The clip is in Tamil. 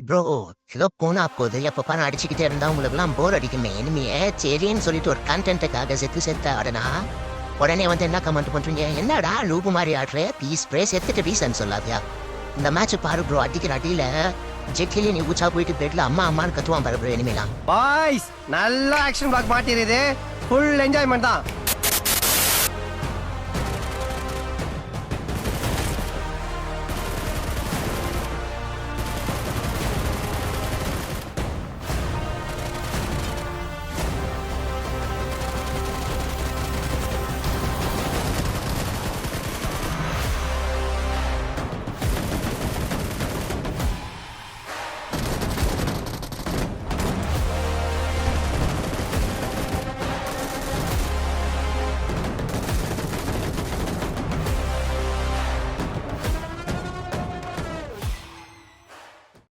ப்ரோ ஏதோ போனா போகுது எப்ப பாரு அடிச்சுக்கிட்டே இருந்தா உங்களுக்கு எல்லாம் போர் அடிக்குமே இனிமே சரின்னு சொல்லிட்டு ஒரு கண்டென்ட்டுக்காக செத்து ஆடுனா உடனே வந்து என்ன கமெண்ட் பண்றீங்க என்னடா லூபு மாதிரி ஆடுற பீஸ் பிரே செத்துட்டு பீஸ்ன்னு சொல்லாதியா இந்த மேட்ச் பாரு ப்ரோ அடிக்கிற அடியில ஜெட்டிலே நீ ஊச்சா போயிட்டு பெட்ல அம்மா அம்மான்னு கத்துவான் பாரு ப்ரோ இனிமேலாம் பாய்ஸ் நல்ல ஆக்ஷன் பிளாக் மாட்டிருது ஃபுல் என்ஜாய்மெண்ட் தான்